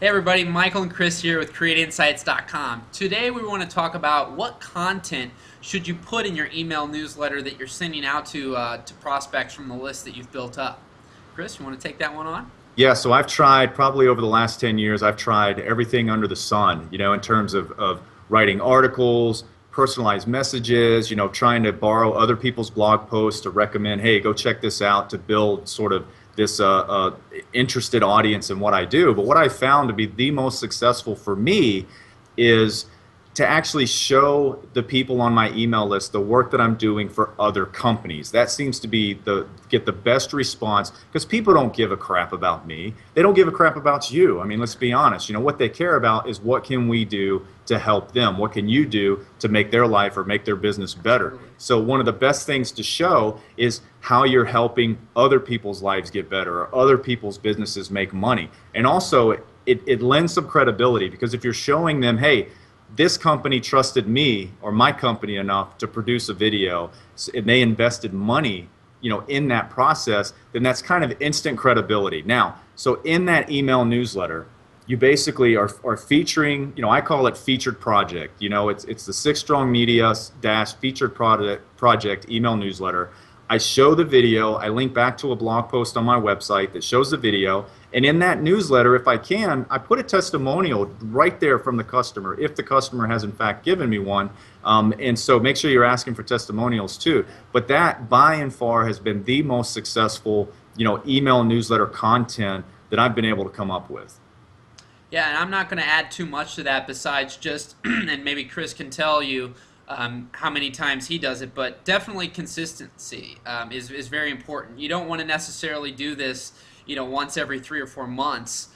Hey everybody, Michael and Chris here with CreateInsights.com. Today we want to talk about what content should you put in your email newsletter that you're sending out to prospects from the list that you've built up. Chris, you want to take that one on? Yeah, so I've tried probably over the last 10 years, I've tried everything under the sun, in terms of writing articles, personalized messages, trying to borrow other people's blog posts to recommend, hey, go check this out to build sort of this interested audience in what I do. But what I found to be the most successful for me is to actually show the people on my email list the work that I'm doing for other companies. That seems to be get the best response because people don't give a crap about me. They don't give a crap about you. I mean, let's be honest. What they care about is what can we do to help them? What can you do to make their life or make their business better? Absolutely. So one of the best things to show is how you're helping other people's lives get better or other people's businesses make money. And also it lends some credibility because if you're showing them, hey, this company trusted me or my company enough to produce a video and they invested money in that process, then that's kind of instant credibility. Now, so in that email newsletter, you basically are featuring, I call it featured project. It's the Six Strong Media dash featured project email newsletter. I show the video, I link back to a blog post on my website that shows the video, and in that newsletter, if I can, I put a testimonial right there from the customer, if the customer has in fact given me one. And so make sure you're asking for testimonials too. But that by and far has been the most successful, email newsletter content that I've been able to come up with. Yeah, and I'm not going to add too much to that besides just, and maybe Chris can tell you how many times he does it, but definitely consistency is very important. You don't want to necessarily do this, once every 3 or 4 months.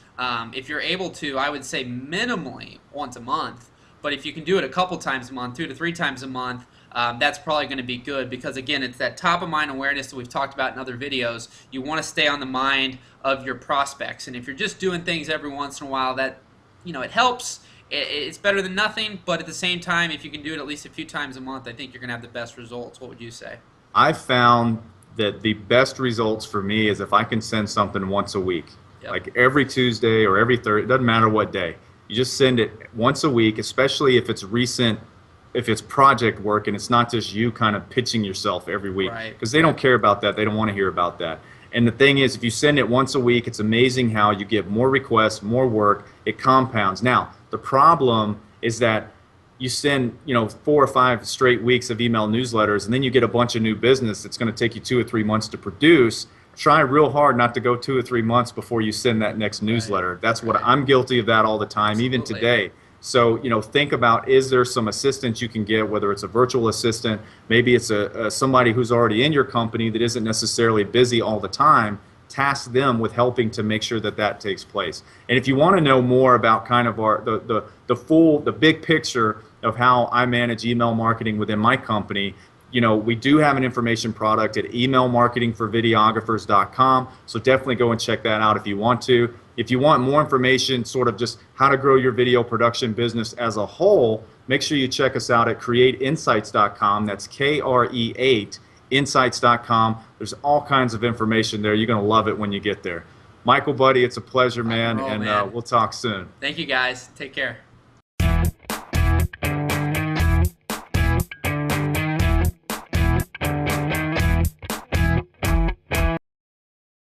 If you're able to, I would say minimally once a month. But if you can do it a couple times a month, 2 to 3 times a month, that's probably going to be good because, again, it's that top-of-mind awareness that we've talked about in other videos. You want to stay on the mind of your prospects. And if you're just doing things every once in a while, that, it helps. It's better than nothing, but at the same time, if you can do it at least a few times a month, I think you're going to have the best results. What would you say? I've found that the best results for me is if I can send something once a week, Yep. like every Tuesday or every Thursday, it doesn't matter what day. You just send it once a week, especially if it's recent, if it's project work and it's not just you kind of pitching yourself every week, Right. because they don't care about that. They don't want to hear about that. And the thing is, if you send it once a week, it's amazing how you get more requests, more work, it compounds. Now, the problem is that you send, 4 or 5 straight weeks of email newsletters, and then you get a bunch of new business that's going to take you 2 or 3 months to produce. Try real hard not to go 2 or 3 months before you send that next newsletter. That's what Right. I'm guilty of that all the time, even Absolutely. today. So, think about, is there some assistance you can get, whether it's a virtual assistant, maybe it's somebody who's already in your company that isn't necessarily busy all the time. Task them with helping to make sure that that takes place. And if you want to know more about kind of the big picture of how I manage email marketing within my company, we do have an information product at emailmarketingforvideographers.com. So definitely go and check that out if you want to. If you want more information, sort of just how to grow your video production business as a whole, make sure you check us out at createinsights.com. That's KRE8 insights.com. There's all kinds of information there. You're going to love it when you get there. Michael, buddy, it's a pleasure, Rock and man, roll, and man. we'll talk soon. Thank you, guys. Take care.